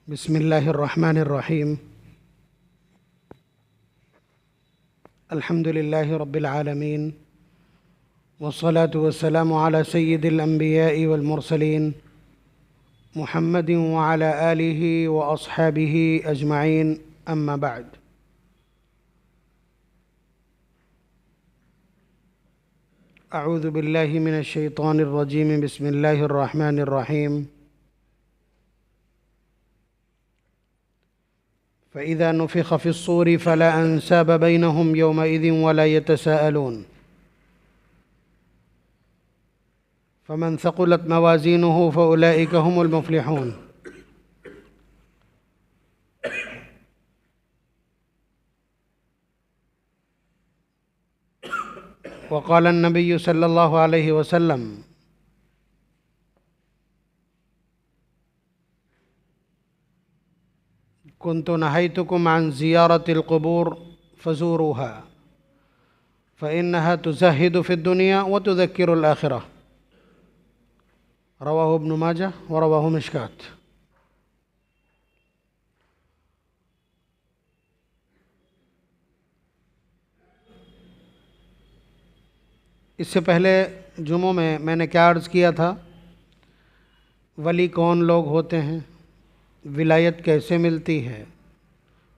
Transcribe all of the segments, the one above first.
बिस्मिल्लाहिर्रहमानिर्रहीम। अल्हम्दुलिल्लाहि रब्बिल आलमीन वस्सलातु वस्सलामु अला सय्यिदिल अंबियाइ वल मुरसलीन मुहम्मदिन व अला आलिहि व अस्हाबिहि अजमईन, अम्मा बाद। अऊज़ु बिल्लाहि मिनश शैतानिर रजीम। बिस्मिल्लाहिर रहमानिर रहीम। फ़इज़ा नुफ़िख़ फ़िस्सूरि फ़ला अंसाब बैनहुम यौमइज़िन वला यतसाअलून फ़मन थक़ुलत मवाज़ीनुहु फ़उलाइका हुमुल मुफ़्लिहून। वक़ाल अन्नबिय्यु सल्लल्लाहु अलैहि वसल्लम कुन्तु नहैतुकुम अन ज़ियारतिल क़ुबूर फ़ज़ूरूहा फ़इन्नहा तुज़हिदु फ़िद्दुनिया व तुज़क्किरुल आख़िरह। रवाहु इब्न माजा व रवाहु मिशकात। इससे पहले जुमों में मैंने क्या अर्ज़ किया था, वली कौन लोग होते हैं, विलायत कैसे मिलती है,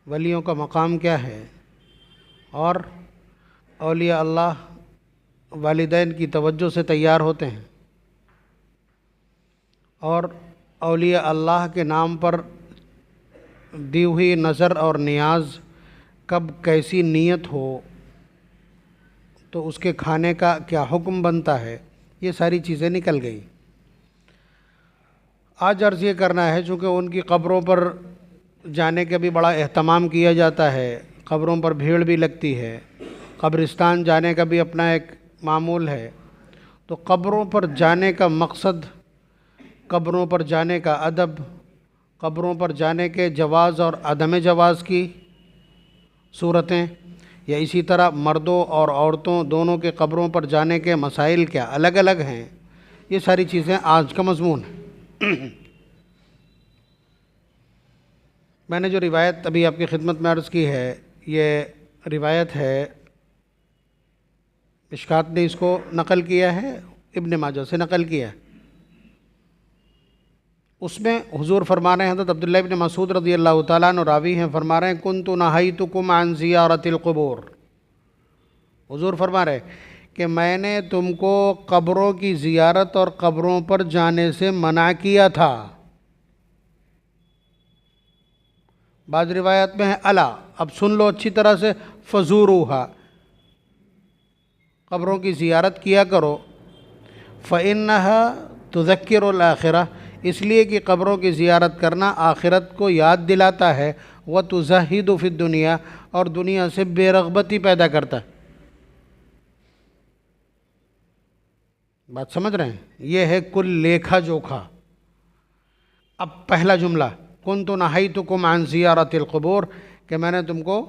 वलियों का मकाम क्या है, और औलिया अल्लाह वालिदैन की तवज्जो से तैयार होते हैं, और औलिया अल्लाह के नाम पर दी हुई नज़र और नियाज़ कब कैसी नीयत हो तो उसके खाने का क्या हुक्म बनता है, ये सारी चीज़ें निकल गई। आज अर्ज़ ये करना है, चूँकि उनकी क़ब्रों पर जाने का भी बड़ा एहतमाम किया जाता है, क़ब्रों पर भीड़ भी लगती है, क़ब्रिस्तान जाने का भी अपना एक मामूल है, तो क़ब्रों पर जाने का मकसद, क़ब्रों पर जाने का अदब, क़ब्रों पर जाने के जवाज़ और अदम जवाज़ की सूरतें, या इसी तरह मर्दों और औरतों दोनों के क़ब्रों पर जाने के मसाइल क्या अलग अलग हैं, ये सारी चीज़ें आज का मज़मून है। मैंने जो रिवायत अभी आपकी खिदमत में अर्ज़ की है, ये रिवायत है, मिशकात ने इसको नक़ल किया है, इब्न माजा से नक़ल किया है। उसमें हुज़ूर फरमा रहे हैं, हज़रत अब्दुल्लाह इब्न मसूद रज़ियल्लाहु ताला अन्हु रावी हैं, फरमा रहे हैं कुन्तु नहैतुकुम अन ज़ियारतिल क़ुबूर। हुज़ूर फरमा रहे कि मैंने तुमको क़ब्रों की ज़ियारत और क़ब्रों पर जाने से मना किया था। बाज़ रिवायत में है अला, अब सुन लो अच्छी तरह से, फ़ज़ूरूहा, क़ब्रों की ज़ियारत किया करो, फ़इन्नहा तुज़क्किरुल आख़िरह, इसलिए कि क़ब्रों की ज़ियारत करना आखिरत को याद दिलाता है, व तुज़हिदु फ़िद दुनिया, और दुनिया से बेरग़बती पैदा करता है। बात समझ रहे हैं? ये है कुल लेखा जोखा। अब पहला जुमला, कुन्तु नहैतुकुम अन ज़ियारतिल क़ुबूर, कि मैंने तुमको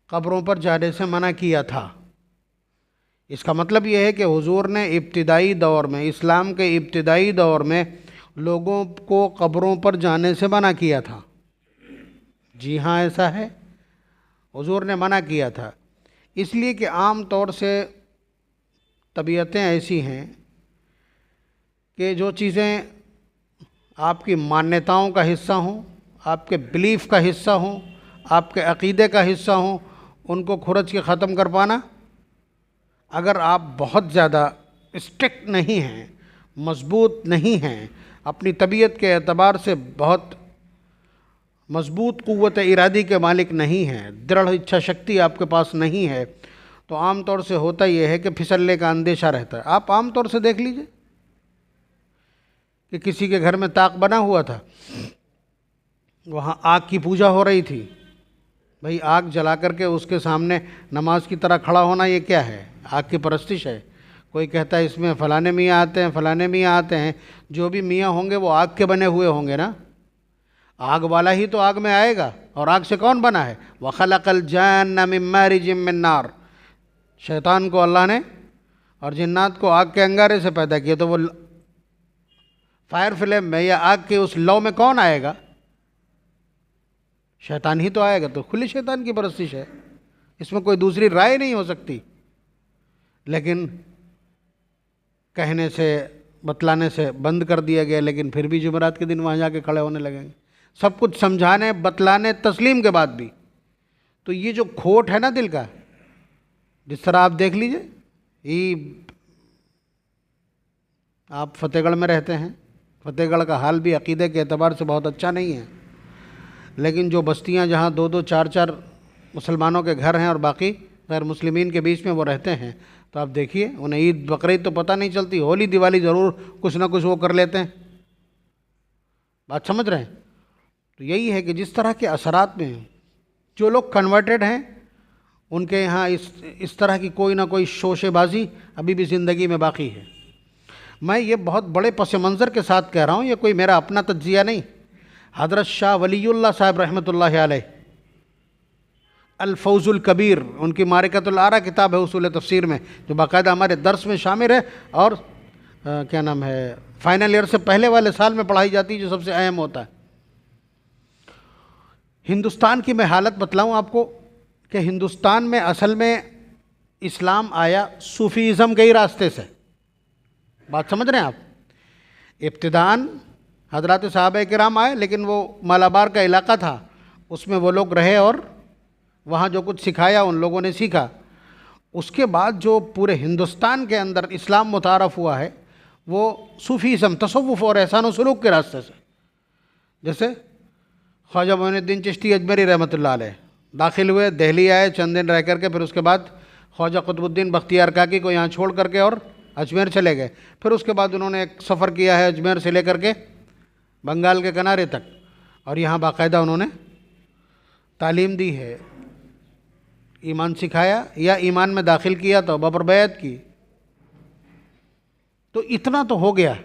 क़ब्रों पर जाने से मना किया था। इसका मतलब यह है कि हुज़ूर ने इब्तिदाई दौर में, इस्लाम के इब्तिदाई दौर में लोगों को क़ब्रों पर जाने से मना किया था। जी हाँ, ऐसा है, हुज़ूर ने मना किया था। इसलिए कि आम तौर से तबीयतें ऐसी हैं कि जो चीज़ें आपकी मान्यताओं का हिस्सा हों, आपके बिलीफ का हिस्सा हों, आपके अक़ीदे का हिस्सा हों, उनको खुरच के ख़त्म कर पाना, अगर आप बहुत ज़्यादा स्ट्रिक्ट नहीं हैं, मज़बूत नहीं हैं, अपनी तबीयत के एतबार से बहुत मज़बूत क़ुव्वत इरादी के मालिक नहीं हैं, दृढ़ इच्छा शक्ति आपके पास नहीं है, तो आम तौर से होता यह है कि फिसलने का अंदेशा रहता है। आप आम तौर से देख लीजिए कि किसी के घर में ताक बना हुआ था, वहाँ आग की पूजा हो रही थी, भाई आग जला करके उसके सामने नमाज की तरह खड़ा होना, ये क्या है? आग की परस्तिश है। कोई कहता है इसमें फ़लाने मियाँ आते हैं, फ़लाने मियाँ आते हैं, जो भी मियाँ होंगे वो आग के बने हुए होंगे ना, आग वाला ही तो आग में आएगा, और आग से कौन बना है? व खलक़ल जन्न मिन मारिजिम मिन नार, शैतान को अल्लाह ने और जिन्नात को आग के अंगारे से पैदा किया, तो वो फायर फ्लेम में या आग के उस लौ में कौन आएगा? शैतान ही तो आएगा, तो खुली शैतान की परस्तिश है, इसमें कोई दूसरी राय नहीं हो सकती। लेकिन कहने से बतलाने से बंद कर दिया गया, लेकिन फिर भी जुमेरात के दिन वहाँ जाके खड़े होने लगेंगे, सब कुछ समझाने बतलाने तस्लीम के बाद भी। तो ये जो खोट है ना दिल का, जिस तरह आप देख लीजिए, ये आप फतेहगढ़ में रहते हैं, फतेहगढ़ का हाल भी अकीदे के एतबार से बहुत अच्छा नहीं है, लेकिन जो बस्तियां जहां 2-2 4-4 मुसलमानों के घर हैं और बाकी गैर मुस्लिमीन के बीच में वो रहते हैं, तो आप देखिए उन्हें ईद बकरीद तो पता नहीं चलती, होली दिवाली ज़रूर कुछ ना कुछ वो कर लेते हैं। बात समझ रहे हैं? तो यही है कि जिस तरह के असरात में जो लोग कन्वर्टेड हैं उनके यहाँ इस तरह की कोई ना कोई शोशेबाजी अभी भी ज़िंदगी में बाकी है। मैं ये बहुत बड़े पस मंज़र के साथ कह रहा हूँ, ये कोई मेरा अपना तज्जिया नहीं। हज़रत शाह वलीउल्लाह साहब रहमतुल्लाह अलैह, अल-फौज़ुल कबीर, उनकी मारिकतुल आरा किताब है उसूल तफसीर में, जो बाकायदा हमारे दर्स में शामिल है और क्या नाम है, फाइनल ईयर से पहले वाले साल में पढ़ाई जाती है, जो सबसे अहम होता है। हिंदुस्तान की मैं हालत बतलाऊँ आपको कि हिंदुस्तान में असल में इस्लाम आया सूफ़ीज़म के ही रास्ते से। बात समझ रहे हैं आप? इब्तिदान हज़रात सहाबा किराम आए, लेकिन वो मालाबार का इलाका था, उसमें वो लोग रहे और वहाँ जो कुछ सिखाया उन लोगों ने सीखा। उसके बाद जो पूरे हिंदुस्तान के अंदर इस्लाम मुतारफ़ हुआ है वो सूफ़ीज़म, तसव्वुफ़ और एहसान व सुलूक के रास्ते से। जैसे ख्वाजा मोइनुद्दीन चिश्ती अजमेरी रहमतुल्लाह अलैह दाखिल हुए, दिल्ली आए, चंद दिन रह करके फिर उसके बाद ख्वाजा कुतुबुद्दीन बख्तियार काकी को यहाँ छोड़ करके और अजमेर चले गए। फिर उसके बाद उन्होंने एक सफ़र किया है अजमेर से लेकर के बंगाल के किनारे तक, और यहाँ बाकायदा उन्होंने तालीम दी है, ईमान सिखाया या ईमान में दाखिल किया, तौबा पर बैत की। तो इतना तो हो गया,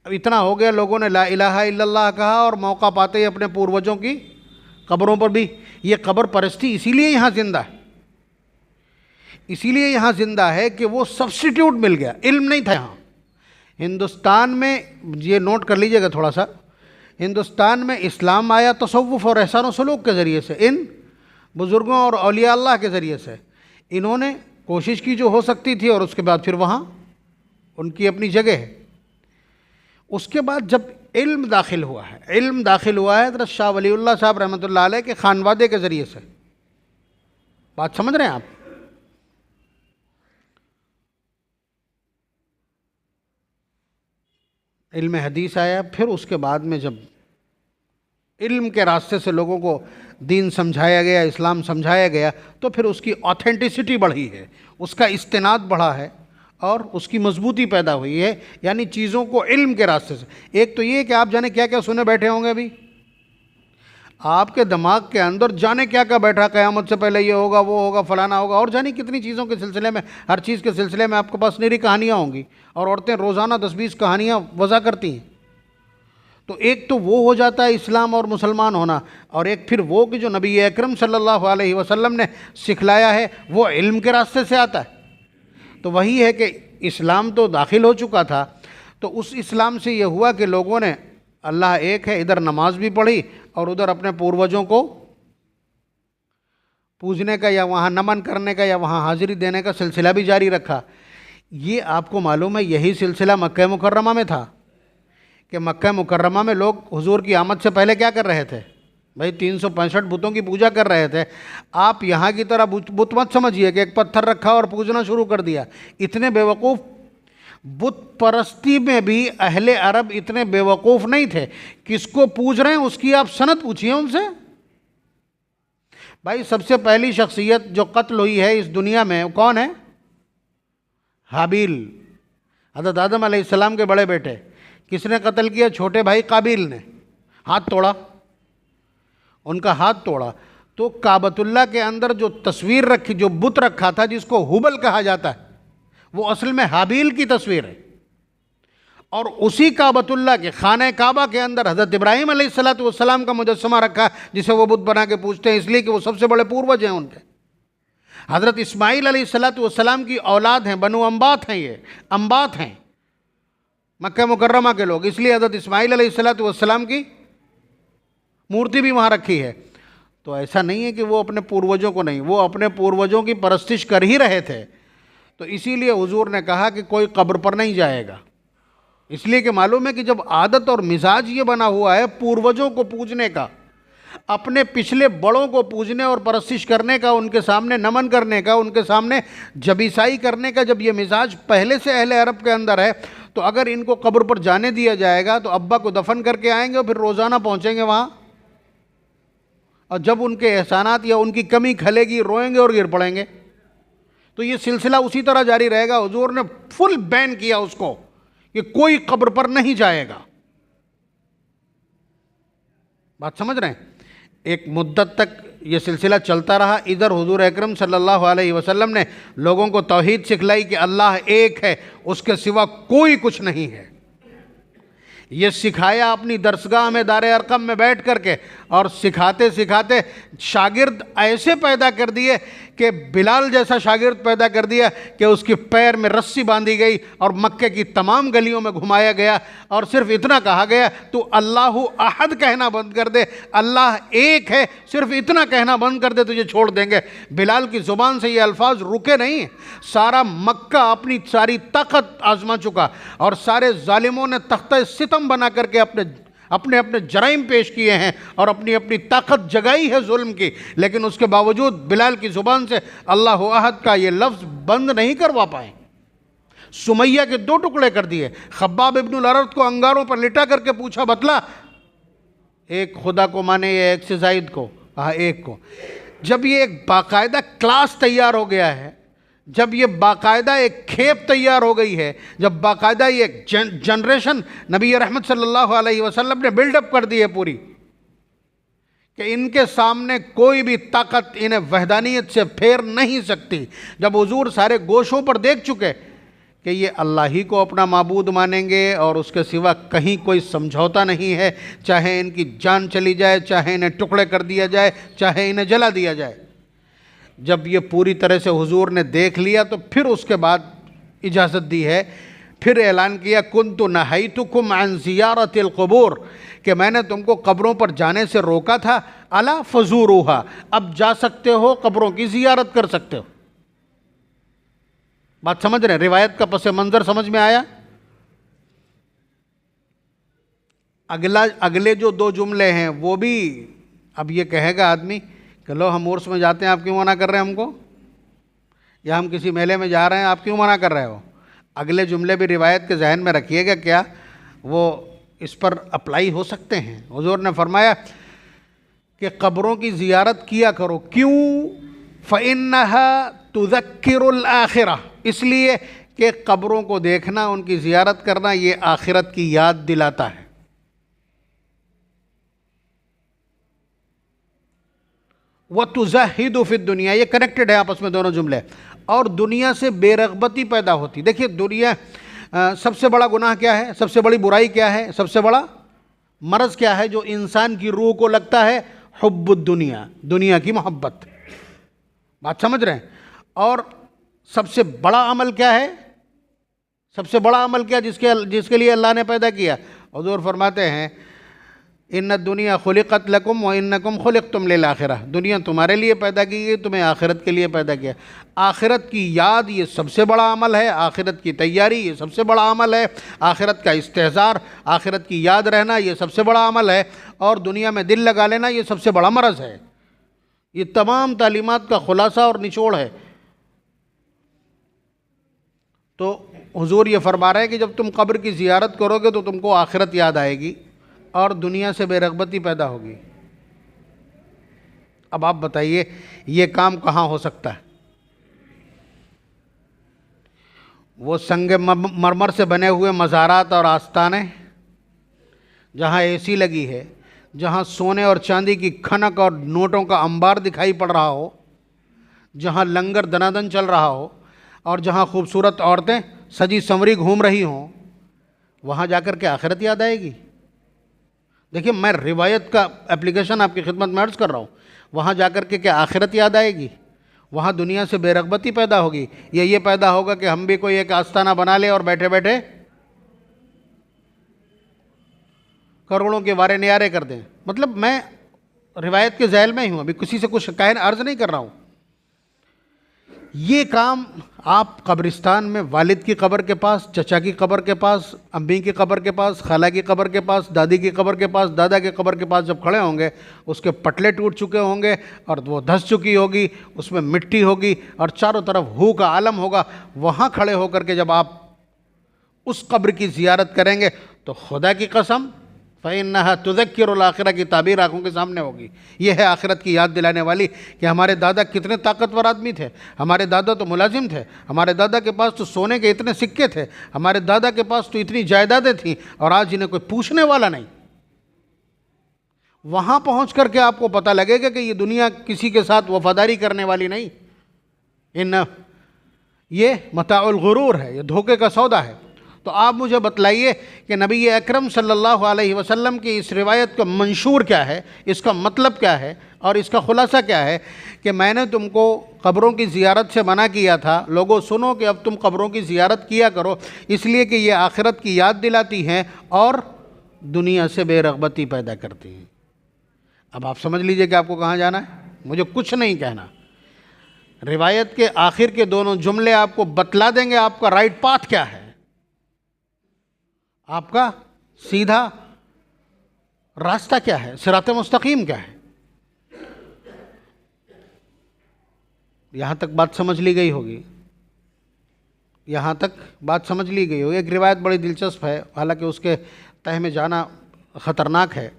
अब इतना हो गया, लोगों ने ला इलाहा इल्लल्लाह कहा और मौका पाते ही अपने पूर्वजों की कब्रों पर भी, ये कब्र परस्ती इसीलिए यहाँ ज़िंदा है, इसीलिए यहाँ ज़िंदा है कि वो सब्स्टिट्यूट मिल गया, इल्म नहीं था यहाँ। हिंदुस्तान में ये नोट कर लीजिएगा थोड़ा सा, हिंदुस्तान में इस्लाम आया तसव्वुफ़ और एहसान व सलूक के ज़रिए से, इन बुज़ुर्गों और औलिया अल्लाह के ज़रिए से। इन्होंने कोशिश की जो हो सकती थी, और उसके बाद फिर वहाँ उनकी अपनी जगह है। उसके बाद जब इल्म दाखिल हुआ है, इल्म दाखिल हुआ है हज़रत शाह वलीउल्लाह साहब रहमतुल्लाह अलैह के खानवादे के ज़रिए से। बात समझ रहे हैं आप? इल्म हदीस आया, फिर उसके बाद में जब इल्म के रास्ते से लोगों को दीन समझाया गया, इस्लाम समझाया गया, तो फिर उसकी ऑथेंटिसिटी बढ़ी है, उसका इस्तिनाद बढ़ा है और उसकी मजबूती पैदा हुई है, यानी चीज़ों को इल्म के रास्ते से। एक तो ये कि आप जाने क्या क्या सुने बैठे होंगे, अभी आपके दिमाग के अंदर जाने क्या क्या बैठा, क़यामत से पहले ये होगा, वो होगा, फलाना होगा, और जाने कितनी चीज़ों के सिलसिले में, हर चीज़ के सिलसिले में आपके पास निरी कहानियाँ होंगी, और औरतें रोज़ाना 10-20 कहानियाँ वज़ा करती हैं। तो एक तो वो हो जाता है इस्लाम और मुसलमान होना, और एक फिर वो कि जो नबी अकरम सल्लल्लाहु अलैहि वसल्लम ने सिखलाया है वो इल्म के रास्ते से आता है। तो वही है कि इस्लाम तो दाखिल हो चुका था, तो उस इस्लाम से ये हुआ कि लोगों ने अल्लाह एक है, इधर नमाज भी पढ़ी और उधर अपने पूर्वजों को पूजने का या वहाँ नमन करने का या वहाँ हाज़िरी देने का सिलसिला भी जारी रखा। ये आपको मालूम है यही सिलसिला मक्का मुकर्रमा में था, कि मक्का मुकर्रमा में लोग हुजूर की आमद से पहले क्या कर रहे थे भाई? 365 बुतों की पूजा कर रहे थे। आप यहाँ की तरह बुत मत समझिए कि एक पत्थर रखा और पूजना शुरू कर दिया। इतने बेवकूफ़, बुत परस्ती में भी अहले अरब इतने बेवकूफ़ नहीं थे। किसको पूज रहे हैं उसकी आप सनद पूछिए उनसे। भाई सबसे पहली शख्सियत जो कत्ल हुई है इस दुनिया में कौन है? हाबील, हज़रत आदम अलैहिस्सलाम के बड़े बेटे। किसने कत्ल किया? छोटे भाई काबिल ने। हाथ तोड़ा, उनका हाथ तोड़ा। तो काबतुल्लाह के अंदर जो तस्वीर रखी, जो बुत रखा था जिसको हुबल कहा जाता है, वो असल में हाबील की तस्वीर है। और उसी काबतुल्लाह के खाने काबा के अंदर हज़रत इब्राहीम अलैहिस्सलाम का मुजस्समा रखा, जिसे वो बुत बना के पूजते हैं, इसलिए कि वो सबसे बड़े पूर्वज हैं उनके। हज़रत इस्माईल अलैहिस्सलाम की औलाद हैं, बनु अम्बात हैं, ये अम्बात हैं मक्का मुकर्रमा के लोग, इसलिए हज़रत इस्माईल अलैहिस्सलाम की मूर्ति भी वहाँ रखी है। तो ऐसा नहीं है कि वो अपने पूर्वजों को नहीं, वो अपने पूर्वजों की परस्तिश कर ही रहे थे। तो इसीलिए हुजूर ने कहा कि कोई कब्र पर नहीं जाएगा, इसलिए कि मालूम है कि जब आदत और मिजाज ये बना हुआ है पूर्वजों को पूजने का, अपने पिछले बड़ों को पूजने और परस्तिश करने का, उनके सामने नमन करने का, उनके सामने जबीसाई करने का, जब ये मिजाज पहले से अहले अरब के अंदर है, तो अगर इनको कब्र पर जाने दिया जाएगा तो अब्बा को दफन करके आएंगे और फिर रोज़ाना पहुंचेंगे वहाँ, और जब उनके एहसानात या उनकी कमी खलेगी रोएंगे और गिर पड़ेंगे। तो ये सिलसिला उसी तरह जारी रहेगा। हुजूर ने फुल बैन किया उसको कि कोई कब्र पर नहीं जाएगा। बात समझ रहे हैं? एक मुद्दत तक ये सिलसिला चलता रहा। इधर हुजूर अकरम सल्लल्लाहु अलैहि वसल्लम ने लोगों को तौहीद सिखलाई कि अल्लाह एक है, उसके सिवा कोई कुछ नहीं है। ये सिखाया अपनी दरसगाह में दारे अरकम में बैठ करके, और सिखाते सिखाते शागिर्द ऐसे पैदा कर दिए कि बिलाल जैसा शागिर्द पैदा कर दिया कि उसके पैर में रस्सी बांधी गई और मक्के की तमाम गलियों में घुमाया गया, और सिर्फ इतना कहा गया तू अल्लाहु अहद कहना बंद कर दे, अल्लाह एक है, सिर्फ इतना कहना बंद कर दे, तुझे छोड़ देंगे। बिलाल की ज़ुबान से ये अल्फाज रुके नहीं। सारा मक्का अपनी सारी ताकत आजमा चुका और सारे जालिमों ने तख्ता सितम बना करके अपने अपने अपने जराइम पेश किए हैं और अपनी अपनी ताकत जगाई है जुल्म की, लेकिन उसके बावजूद बिलाल की ज़ुबान से अल्लाह अहद का ये लफ्ज़ बंद नहीं करवा पाए। सुमैया के 2 टुकड़े कर दिए। खब्बाब इब्नुल अरद को अंगारों पर लिटा करके पूछा, बतला एक खुदा को माने या एक से जायद को? हाँ, एक को। जब ये एक बाकायदा क्लास तैयार हो गया है, जब ये बाकायदा एक खेप तैयार हो गई है, जब बाकायदा ये जनरेशन नबी रहमत सल्लल्लाहु अलैहि वसल्लम ने बिल्डअप कर दी है पूरी, कि इनके सामने कोई भी ताकत इन्हें वहदानियत से फेर नहीं सकती। जब हुजूर सारे गोशों पर देख चुके कि ये अल्लाह ही को अपना माबूद मानेंगे और उसके सिवा कहीं कोई समझौता नहीं है, चाहे इनकी जान चली जाए, चाहे इन्हें टुकड़े कर दिया जाए, चाहे इन्हें जला दिया जाए। जब ये पूरी तरह से हुजूर ने देख लिया तो फिर उसके बाद इजाज़त दी है, फिर ऐलान किया कुन्तु नहैतुकुम अन ज़ियारतिल क़ुबूर, कि मैंने तुमको कब्रों पर जाने से रोका था, अला फ़ज़ूरूहा, अब जा सकते हो, कब्रों की ज़ियारत कर सकते हो। बात समझ रहे हैं? रिवायत का पस मंज़र समझ में आया? अगले जो 2 जुमले हैं वो भी, अब ये कहेगा आदमी कि लो हम उर्स में जाते हैं, आप क्यों मना कर रहे हैं हमको, या हम किसी मेले में जा रहे हैं, आप क्यों मना कर रहे हो? अगले जुमले भी रिवायत के जहन में रखिएगा, क्या वो इस पर अप्लाई हो सकते हैं। हुजूर ने फरमाया कि कब्रों की ज़ियारत किया करो। क्यों? फ़इन्नहा तुज़क्किरुल आखिरा, इसलिए कि कब्रों को देखना, उनकी ज़ियारत करना, ये आखिरत की याद दिलाता है। व तुज़हिदु फ़िद दुनिया, ये कनेक्टेड है आपस में दोनों जुमले। और दुनिया से बेरग़बती पैदा होती। देखिए दुनिया, सबसे बड़ा गुनाह क्या है, सबसे बड़ी बुराई क्या है, सबसे बड़ा मरज़ क्या है जो इंसान की रूह को लगता है? हुब्बुद दुनिया, दुनिया की मोहब्बत। बात समझ रहे हैं? और सबसे बड़ा अमल क्या है? सबसे बड़ा अमल क्या जिसके लिए अल्लाह ने पैदा किया? हुज़ूर फरमाते हैं इन्ना दुनिया खुलिक़त लकुम व इन्नकुम खुलिक़तुम लिल आखिरह, दुनिया तुम्हारे लिए पैदा की गई, तुम्हें आखिरत के लिए पैदा किया। आखिरत की याद ये सबसे बड़ा अमल है, आखिरत की तैयारी ये सबसे बड़ा अमल है, आखिरत का इस्तेहज़ार, आखिरत की याद रहना ये सबसे बड़ा अमल है, और दुनिया में दिल लगा लेना ये सबसे बड़ा मरज़ है। ये तमाम तालीमात का खुलासा और निचोड़ है। तो हुजूर ये फरमा रहे हैं कि जब तुम कब्र की ज़ियारत करोगे तो तुमको आखिरत याद आएगी और दुनिया से बेरग़बती पैदा होगी। अब आप बताइए ये काम कहाँ हो सकता है? वो संगे मरमर से बने हुए मज़ारात और आस्ताने जहाँ एसी लगी है, जहाँ सोने और चांदी की खनक और नोटों का अंबार दिखाई पड़ रहा हो, जहाँ लंगर दनादन चल रहा हो, और जहाँ खूबसूरत औरतें सजी संवरी घूम रही हों, वहाँ जाकर के आखिरत याद आएगी? देखिए मैं रिवायत का एप्लीकेशन आपकी खिदमत में अर्ज़ कर रहा हूँ। वहाँ जाकर के क्या आखिरत याद आएगी? वहाँ दुनिया से बेरग़बती पैदा होगी, या ये पैदा होगा कि हम भी कोई एक आस्ताना बना ले और बैठे बैठे करोड़ों के वारे नियारे कर दें? मतलब मैं रिवायत के ज़ैल में ही हूँ, अभी किसी से कुछ कहना अर्ज़ नहीं कर रहा हूँ। ये काम आप कब्रिस्तान में वालिद की कब्र के पास, चचा की कब्र के पास, अम्मी की कब्र के पास, खाला की कब्र के पास, दादी की कब्र के पास, दादा की कब्र के पास जब खड़े होंगे, उसके पटले टूट चुके होंगे और वो धंस चुकी होगी, उसमें मिट्टी होगी और चारों तरफ हू का आलम होगा। वहाँ खड़े होकर के जब आप उस कब्र की ज़ियारत करेंगे तो खुदा की कसम फ़इन्नहा तुज़क्किरुल आखिरा की ताबीर आँखों के सामने होगी। यह है आखिरत की याद दिलाने वाली कि हमारे दादा कितने ताकतवर आदमी थे, हमारे दादा तो मुलाजिम थे, हमारे दादा के पास तो सोने के इतने सिक्के थे, हमारे दादा के पास तो इतनी जायदादें थीं और आज इन्हें कोई पूछने वाला नहीं। वहाँ पहुँच करके आपको पता लगेगा कि ये दुनिया किसी के साथ वफादारी करने वाली नहीं, ये मताउल गुरूर है, ये धोखे का सौदा है। तो आप मुझे बतलाइए कि नबी अकरम सल्लल्लाहु अलैहि वसल्लम की इस रिवायत का मंशूर क्या है, इसका मतलब क्या है और इसका खुलासा क्या है कि मैंने तुमको कब्रों की ज़ियारत से मना किया था। लोगों सुनो कि अब तुम कब्रों की ज़ियारत किया करो, इसलिए कि ये आखिरत की याद दिलाती हैं और दुनिया से बेरग़बती पैदा करती हैं। अब आप समझ लीजिए कि आपको कहाँ जाना है, मुझे कुछ नहीं कहना। रिवायत के आखिर के दोनों जुमले आपको बतला देंगे आपका राइट पाथ क्या है, आपका सीधा रास्ता क्या है, सिरात मुस्तकीम क्या है। यहाँ तक बात समझ ली गई होगी, यहाँ तक बात समझ ली गई होगी। एक रिवायत बड़ी दिलचस्प है, हालांकि उसके तह में जाना ख़तरनाक है।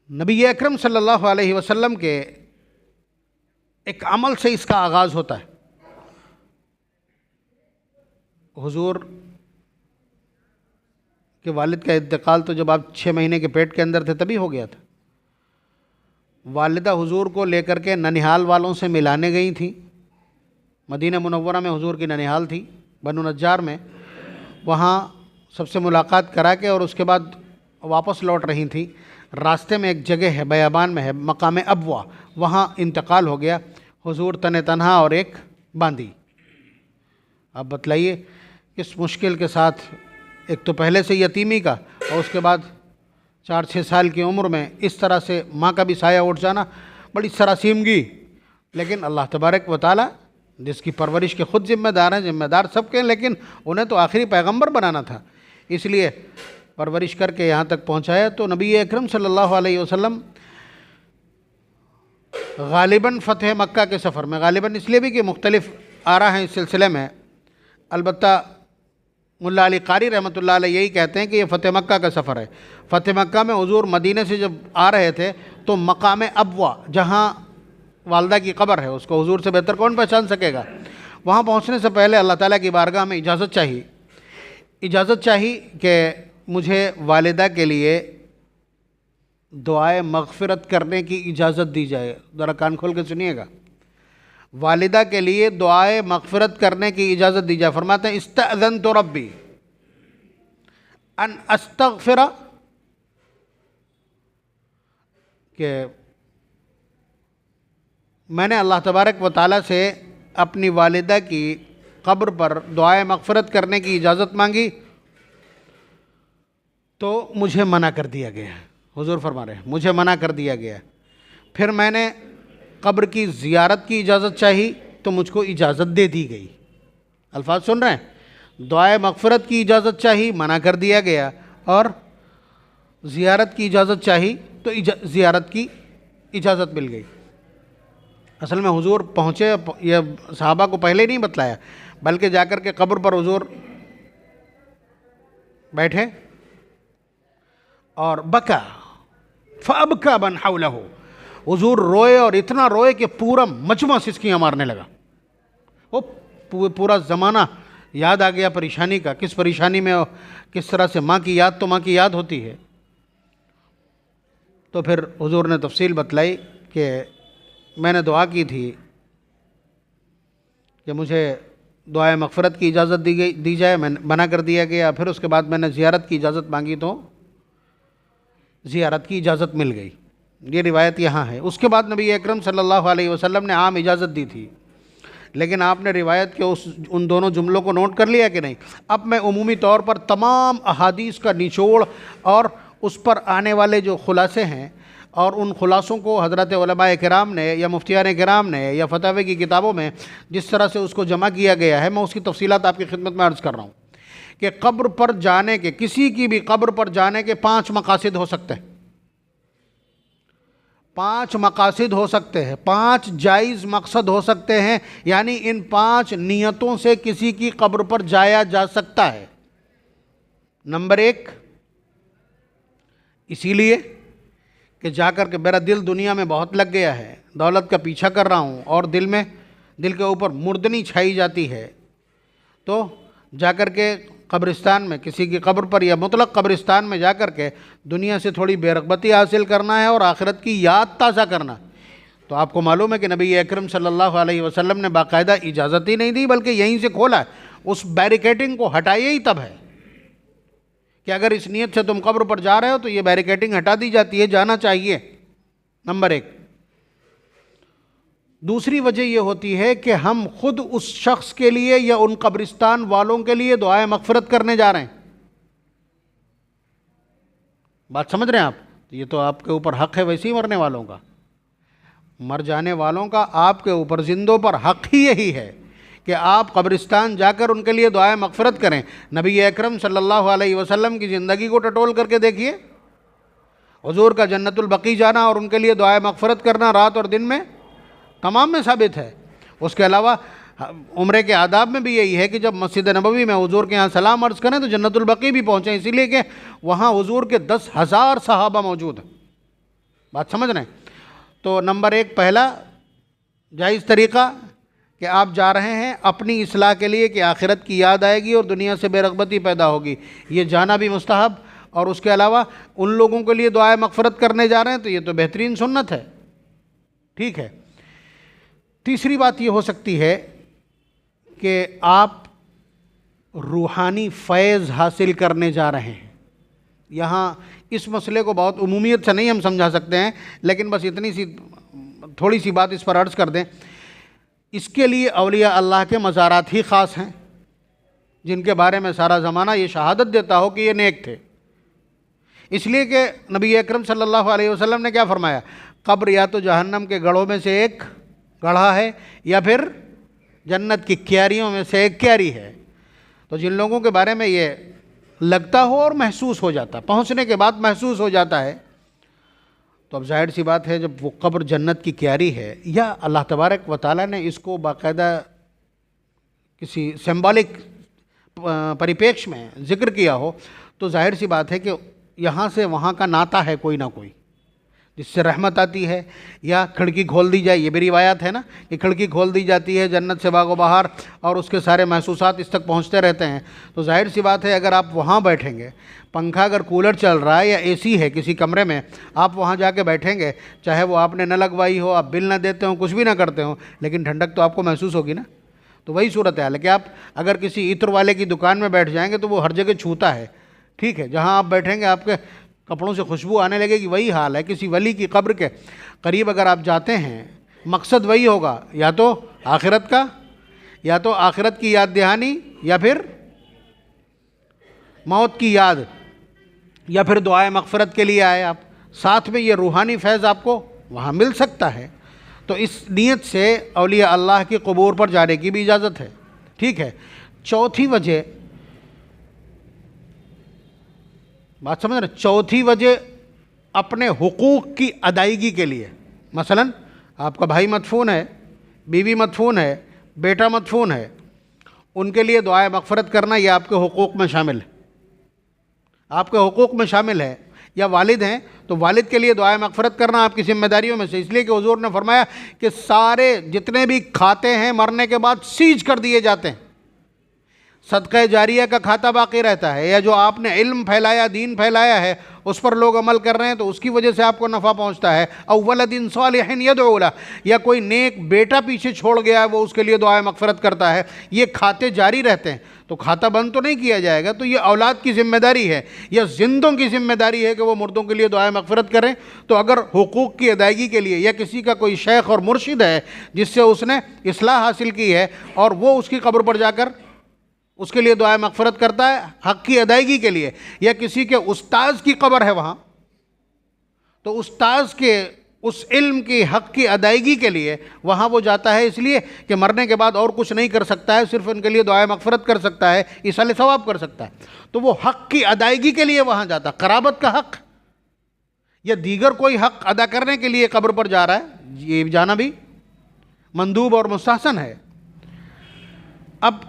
नबी अकरम सल्लल्लाहु अलैहि वसल्लम के एक अमल से इसका आगाज़ होता है। हुजूर के वालिद का इंतकाल तो जब आप 6 महीने के पेट के अंदर थे तभी हो गया था। वालिदा हुजूर को लेकर के ननिहाल वालों से मिलाने गई थी। मदीना मुनव्वरा में हुजूर की ननिहाल थी, बनु नज्जार में। वहाँ सबसे मुलाकात करा के और उसके बाद वापस लौट रही थी। रास्ते में एक जगह है, बयाबान में है, मकाम अबवा, वहाँ इंतकाल हो गया। हुजूर तने तनहा और एक बांदी। अब बतलाइए किस मुश्किल के साथ, एक तो पहले से यतीमी का और उसके बाद 4-6 साल की उम्र में इस तरह से माँ का भी साया उठ जाना, बड़ी सरासीमगी। लेकिन अल्लाह तबारक व तआला जिसकी परवरिश के ख़ुद ज़िम्मेदार हैं, ज़िम्मेदार सबके हैं, लेकिन उन्हें तो आखिरी पैगंबर बनाना था, इसलिए परवरिश करके यहाँ तक पहुँचाया। तो नबी अकरम सल्लल्लाहु अलैहि वसल्लम गालिबन फ़तह मक्का के सफ़र में, गालिबन इसलिए भी कि मुख्तलिफ आरा हैं इस सिलसिले में, अलबत्ता मुल्ला अली कारी रहमतुल्लाह अलैह यही कहते हैं कि ये फ़तह मक्का का सफ़र है। फ़तह मक्का में हुजूर मदीने से जब आ रहे थे तो मकाम अबवा, जहाँ वालदा की कब्र है, उसको हुजूर से बेहतर कौन पहचान सकेगा, वहाँ पहुँचने से पहले अल्लाह ताला की बारगाह में इजाज़त चाहिए कि मुझे वालिदा के लिए दुआए मग़फ़िरत करने की इजाज़त दी जाए। ज़रा कान खोल के सुनिएगा, वालिदा के लिए दुआए मग़फ़िरत करने की इजाज़त दी जाए। फरमाते हैं इस्तअज़नतु रब्बी अन अस्तग़फ़िरा, कि मैंने अल्लाह तबारक व तआला से अपनी वालिदा की कब्र पर दुआए मग़फ़िरत करने की इजाज़त मांगी तो मुझे मना कर दिया गया। हुजूर फरमा रहे हैं मुझे मना कर दिया गया। फिर मैंने कब्र की ज़ियारत की इजाज़त चाही तो मुझको इजाज़त दे दी गई। अल्फाज सुन रहे हैं, दुआए मग़फ़िरत की इजाज़त चाही, मना कर दिया गया, और ज़ियारत की इजाज़त चाही तो ज़ियारत की इजाज़त मिल गई। असल में हुजूर पहुँचे, यह सहाबा को पहले नहीं बतलाया, बल्कि जाकर के कब्र पर हुजूर बैठे और बका फ़अबका मन हौलहु, हुजूर रोए और इतना रोए कि पूरा मजमा सिसकियाँ मारने लगा। वो पूरा ज़माना याद आ गया परेशानी का, किस परेशानी में, किस तरह से माँ की याद, तो माँ की याद होती है। तो फिर हुजूर ने तफसील बतलाई कि मैंने दुआ की थी कि मुझे दुआए मग़फ़िरत की इजाज़त दी जाए, मैंने मना कर दिया गया। फिर उसके बाद मैंने ज़ियारत की इजाज़त मांगी तो ज़ियारत की इजाज़त मिल गई। ये रिवायत यहाँ है। उसके बाद नबी अकरम सल्लल्लाहु अलैहि वसल्लम ने आम इजाज़त दी थी, लेकिन आपने रिवायत के उन दोनों जुमलों को नोट कर लिया कि नहीं। अब मैं उमूमी तौर पर तमाम अहादीस का निचोड़ और उस पर आने वाले जो खुलासे हैं और उन खुलासों को हज़रत उलमाए किराम ने या मुफ्तियान किराम ने या फतवे की किताबों में जिस तरह से उसको जमा किया गया है, मैं उसकी तफसीलात आपकी खिदमत में अर्ज़ कर रहा हूँ कि कब्र पर जाने के, किसी की भी कब्र पर जाने के 5 मकासद हो सकते हैं। 5 मकासद हो सकते हैं, 5 जायज़ मकसद हो सकते हैं, यानी इन 5 नियतों से किसी की कब्र पर जाया जा सकता है। नंबर 1, इसीलिए कि जाकर के मेरा दिल दुनिया में बहुत लग गया है, दौलत का पीछा कर रहा हूँ और दिल के ऊपर मुर्दनी छाई जाती है, तो जाकर के कब्रिस्तान में, किसी की कब्र पर या मुतलक कब्रिस्तान में जाकर के दुनिया से थोड़ी बेरगबती हासिल करना है और आखिरत की याद ताज़ा करना। तो आपको मालूम है कि नबी अकरम सल्लल्लाहु अलैहि वसल्लम ने बाकायदा इजाज़त ही नहीं दी, बल्कि यहीं से खोला है। उस बैरिकेटिंग को हटाइए ही तब है कि अगर इस नीयत से तुम कब्र पर जा रहे हो तो ये बैरिकेटिंग हटा दी जाती है, जाना चाहिए। नंबर 1। दूसरी वजह यह होती है कि हम खुद उस शख्स के लिए या उन कब्रिस्तान वालों के लिए दुआए मगफिरत करने जा रहे हैं। बात समझ रहे हैं आप? ये तो आपके ऊपर हक़ है वैसे ही मरने वालों का, मर जाने वालों का आपके ऊपर, जिंदों पर हक़ ही यही है कि आप कब्रिस्तान जाकर उनके लिए दुआए मगफिरत करें। नबी अकरम सल्लल्लाहु अलैहि वसल्लम की ज़िंदगी को टटोल करके देखिए, हुजूर का जन्नतुल बकी जाना और उनके लिए दुआए मगफिरत करना रात और दिन में तमाम में साबित है। उसके अलावा उम्रे के आदाब में भी यही है कि जब मस्जिद नबवी में हुजूर के यहाँ सलाम अर्ज़ करें तो जन्नतुल बकी भी पहुँचें, इसीलिए कि वहाँ हुजूर के 10,000 सहाबा मौजूद हैं। बात समझ रहे हैं? तो नंबर 1 पहला जायज़ तरीक़ा कि आप जा रहे हैं अपनी इस्लाह के लिए कि आखिरत की याद आएगी और दुनिया से बेरग़बती पैदा होगी, ये जाना भी मुस्तहब, और उसके अलावा उन लोगों के लिए दुआए मग़फ़िरत करने जा रहे हैं तो ये तो बेहतरीन सुन्नत है। ठीक है। तीसरी बात ये हो सकती है कि आप रूहानी फैज़ हासिल करने जा रहे हैं। यहाँ इस मसले को बहुत उमूमियत से नहीं हम समझा सकते हैं, लेकिन बस इतनी सी थोड़ी सी बात इस पर अर्ज़ कर दें। इसके लिए औलिया अल्लाह के मज़ारात ही ख़ास हैं, जिनके बारे में सारा ज़माना ये शहादत देता हो कि ये नेक थे। इसलिए कि नबी अकरम सल्लल्लाहु अलैहि वसल्लम ने क्या फ़रमाया, कब्र या तो जहन्नम के गढ़ों में से एक गढ़ा है या फिर जन्नत की क्यारियों में से एक क्यारी है। तो जिन लोगों के बारे में ये लगता हो और महसूस हो जाता, पहुँचने के बाद महसूस हो जाता है, तो अब जाहिर सी बात है जब वो कब्र जन्नत की क्यारी है या अल्लाह तबारक व तआला ने इसको बाकायदा किसी सिंबॉलिक परिप्रेक्ष्य में ज़िक्र किया हो, तो जाहिर सी बात है कि यहाँ से वहाँ का नाता है कोई ना कोई, जिससे रहमत आती है। या खिड़की खोल दी जाए, ये भी रिवायत है ना कि खिड़की खोल दी जाती है जन्नत से बागो बहार और उसके सारे महसूसात इस तक पहुँचते रहते हैं। तो जाहिर सी बात है अगर आप वहाँ बैठेंगे, पंखा अगर कूलर चल रहा है या एसी है किसी कमरे में, आप वहाँ जाके बैठेंगे, चाहे वो आपने न लगवाई हो, आप बिल ना देते हो, कुछ भी ना करते हो, लेकिन ठंडक तो आपको महसूस होगी ना। तो वही सूरत है कि आप अगर किसी इत्र वाले की दुकान में बैठ जाएंगे तो वो हर जगह छूता है। ठीक है, जहाँ आप बैठेंगे आपके कपड़ों से खुशबू आने लगेगी। वही हाल है किसी वली की कब्र के करीब अगर आप जाते हैं, मकसद वही होगा, या तो आखिरत का, या तो आखिरत की याद दहानी, या फिर मौत की याद, या फिर दुआए मग़फ़िरत के लिए आए आप। साथ में ये रूहानी फैज़ आपको वहाँ मिल सकता है। तो इस नीयत से औलिया अल्लाह की क़ुबूर पर जाने की भी इजाज़त है। ठीक है। चौथी वजह, बात समझ रहे, चौथी वजह अपने हुकूक़ की अदायगी के लिए। मसलन आपका भाई मदफून है, बीवी मदफून है, बेटा मदफून है, उनके लिए दुआए मग़फ़िरत करना ये आपके हुकूक़ में शामिल है, आपके हुकूक़ में शामिल है। या वालिद हैं तो वालिद के लिए दुआए मग़फ़िरत करना आपकी ज़िम्मेदारियों में से, इसलिए कि हुज़ूर ने फरमाया कि सारे जितने भी खाते हैं मरने के बाद सीज कर दिए जाते हैं, सदक़ा जारिया का खाता बाकी रहता है। या जो आपने इल्म फैलाया, दीन फैलाया है, उस पर लोग अमल कर रहे हैं तो उसकी वजह से आपको नफ़ा पहुंचता है। औ वलदिन सालिहिन यदउ लह, या कोई नेक बेटा पीछे छोड़ गया है, वो उसके लिए दुआए मग़फ़िरत करता है। ये खाते जारी रहते हैं, तो खाता बंद तो नहीं किया जाएगा। तो ये औलाद की ज़िम्मेदारी है या जिंदों की ज़िम्मेदारी है कि वो मुर्दों के लिए दुआए मग़फ़िरत करें। तो अगर हुकूक़ की अदायगी के लिए, या किसी का कोई शेख और मुर्शिद है जिससे उसने इस्लाह हासिल की है और वो उसकी कब्र पर जाकर उसके लिए दुआए मग़फ़िरत करता है हक़ की अदायगी के लिए, या किसी के उस्ताद की कब्र है वहाँ, तो उस्ताद के उस इल्म की हक़ की अदायगी के लिए वहाँ वो जाता है, इसलिए कि मरने के बाद और कुछ नहीं कर सकता है, सिर्फ उनके लिए दुआए मग़फ़िरत कर सकता है, ईसाले सवाब कर सकता है, तो वो हक़ की अदायगी के लिए वहाँ जाता। क़राबत का हक़ या दीगर कोई हक़ अदा करने के लिए कब्र पर जा रहा है, ये जाना भी मंदूब और मुस्तहसन है। अब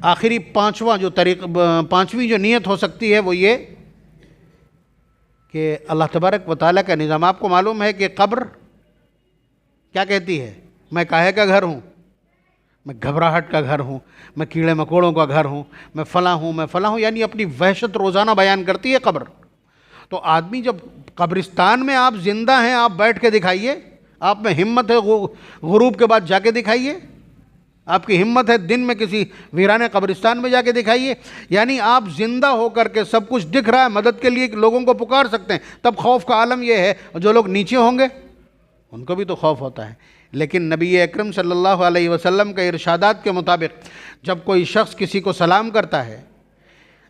आखिरी पांचवी जो नीयत हो सकती है वो ये कि अल्लाह तबारक व तआला का निज़ाम। आपको मालूम है कि कब्र क्या कहती है, मैं काहे का घर हूँ, मैं घबराहट का घर हूँ, मैं कीड़े मकोड़ों का घर हूँ, मैं फ़लाँ हूँ, मैं फ़लाँ हूँ, यानी अपनी वहशत रोज़ाना बयान करती है कब्र। तो आदमी जब कब्रिस्तान में आप ज़िंदा हैं, आप बैठ के दिखाइए, आप में हिम्मत है गुरूब के बाद जाके दिखाइए, आपकी हिम्मत है दिन में किसी वीराने कब्रिस्तान में जाके दिखाइए, यानी आप जिंदा होकर के सब कुछ दिख रहा है, मदद के लिए लोगों को पुकार सकते हैं। तब खौफ का आलम यह है, जो लोग नीचे होंगे उनको भी तो खौफ होता है। लेकिन नबी अकरम सल्लल्लाहु अलैहि वसल्लम के इरशादात के मुताबिक जब कोई शख्स किसी को सलाम करता है,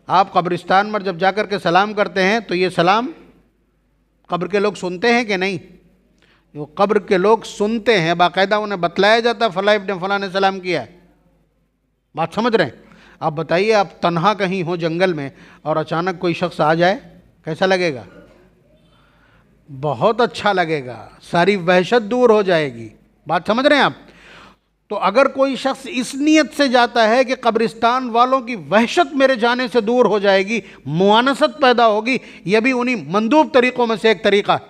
आप कब्रिस्तान पर जब जाकर के सलाम करते हैं तो ये सलाम कब्र के लोग सुनते हैं कि नहीं? वो कब्र के लोग सुनते हैं, बाकायदा उन्हें बतलाया जाता है फला इब्न फला ने सलाम किया है। बात समझ रहे हैं? आप बताइए, आप तन्हा कहीं हो जंगल में और अचानक कोई शख्स आ जाए, कैसा लगेगा? बहुत अच्छा लगेगा, सारी वहशत दूर हो जाएगी। बात समझ रहे हैं आप? तो अगर कोई शख्स इस नीयत से जाता है कि कब्रिस्तान वालों की वहशत मेरे जाने से दूर हो जाएगी, मुआनसत पैदा होगी, यह भी उन्हीं मंदूब तरीक़ों में से एक तरीक़ा है।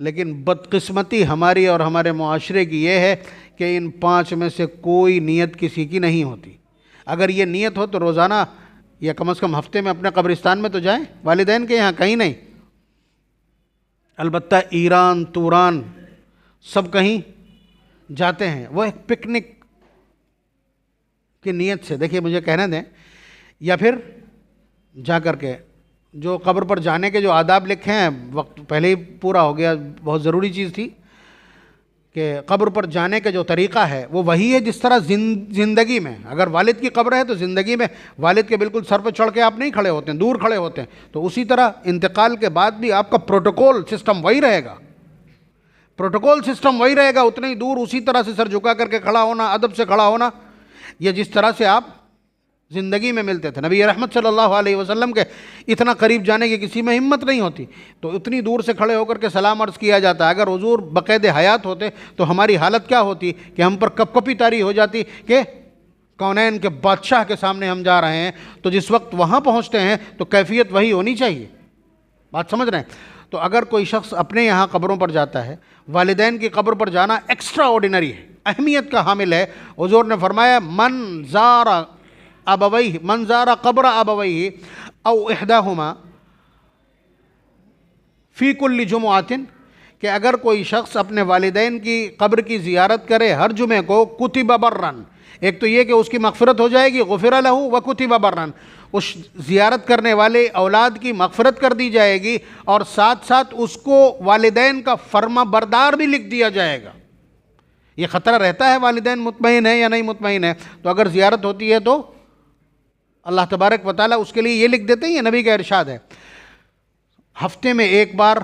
लेकिन बदकिस्मती हमारी और हमारे मुआशरे की यह है कि इन 5 में से कोई नीयत किसी की नहीं होती। अगर ये नीयत हो तो रोज़ाना या कम से कम हफ्ते में अपने कब्रिस्तान में तो जाएं, वालिदैन के यहाँ, कहीं नहीं। अलबत्ता ईरान तूरान सब कहीं जाते हैं, वो एक पिकनिक की नीयत से। देखिए मुझे कहने दें, या फिर जा कर के जो कब्र पर जाने के जो आदाब लिखे हैं, वक्त पहले ही पूरा हो गया, बहुत ज़रूरी चीज़ थी कि कब्र पर जाने का जो तरीक़ा है वो वही है जिस तरह ज़िंदगी में, अगर वालिद की कब्र है तो ज़िंदगी में वालिद के बिल्कुल सर पर चढ़ के आप नहीं खड़े होते हैं, दूर खड़े होते हैं। तो उसी तरह इंतकाल के बाद भी आपका प्रोटोकॉल सिस्टम वही रहेगा, प्रोटोकॉल सिस्टम वही रहेगा, उतने ही दूर उसी तरह से सर झुका करके खड़ा होना, अदब से खड़ा होना, यह जिस तरह से आप ज़िंदगी में मिलते थे। नबी रहमत सल्लल्लाहु अलैहि वसल्लम के इतना करीब जाने की किसी में हिम्मत नहीं होती, तो इतनी दूर से खड़े होकर के सलाम अर्ज़ किया जाता है। अगर हुजूर बक़ैद हयात होते तो हमारी हालत क्या होती कि हम पर कपकपी तारी हो जाती कि कौनैन के बादशाह के सामने हम जा रहे हैं। तो जिस वक्त वहाँ पहुँचते हैं तो कैफियत वही होनी चाहिए। बात समझ रहे हैं? तो अगर कोई शख्स अपने यहाँ कब्रों पर जाता है, वालिदैन की कब्र पर जाना एक्स्ट्रा ऑर्डिनरी है, अहमियत का हामिल है। हुजूर ने फरमाया, मन ज़ारा कब्र अबवैहि औ इहदाहुमा फ़ी कुल्ली जुमुआतिन, कि अगर कोई शख्स अपने वालिदैन की कब्र की ज़ियारत करे हर जुमे को, कुतिबा बर्रन, एक तो ये कि उसकी मग़फ़िरत हो जाएगी, गुफ़िरा लहू व कुतिबा बर्रन, उस ज़ियारत करने वाले औलाद की मग़फ़िरत कर दी जाएगी और साथ साथ उसको वालिदैन का फर्मा बरदार भी लिख दिया जाएगा। ये ख़तरा रहता है वालिदैन मुतमईन है या नहीं मुतमईन है, तो अगर ज़ियारत होती है तो अल्लाह तबारक व तआला उसके लिए ये लिख देते हैं। ये नबी का इरशाद है। हफ्ते में एक बार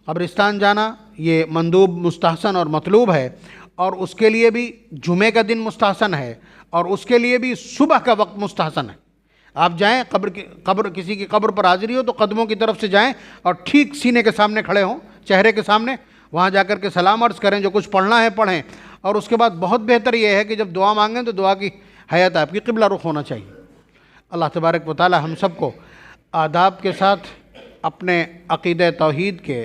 कब्रिस्तान जाना ये मंदूब, मुस्तहसन और मतलूब है, और उसके लिए भी जुमे का दिन मुस्तहसन है और उसके लिए भी सुबह का वक्त मुस्तहसन है। आप जाएं, कब्र किसी की कब्र पर हाजिरी हो तो कदमों की तरफ से जाएं और ठीक सीने के सामने खड़े हों, चेहरे के सामने, वहाँ जाकर के सलाम अर्ज़ करें, जो कुछ पढ़ना है पढ़ें। और उसके बाद बहुत बेहतर ये है कि जब दुआ मांगें तो दुआ की हयात आपकी क़िबला रुख होना चाहिए। अल्लाह तबारक व तआला हम सबको आदाब के साथ, अपने अक़ीदे तौहीद के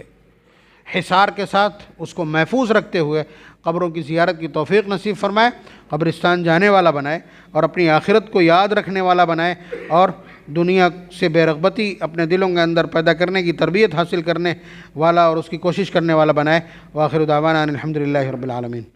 हिसार के साथ उसको महफूज रखते हुए कब्रों की ज़ियारत की तौफ़ीक़ नसीब फ़रमाए, कब्रिस्तान जाने वाला बनाए और अपनी आखिरत को याद रखने वाला बनाए और दुनिया से बेरग़बती अपने दिलों के अंदर पैदा करने की तरबियत हासिल करने वाला और उसकी कोशिश करने वाला बनाए। व आखिर दावाना अनिल हम्दुलिल्लाहि रब्बिल आलमीन।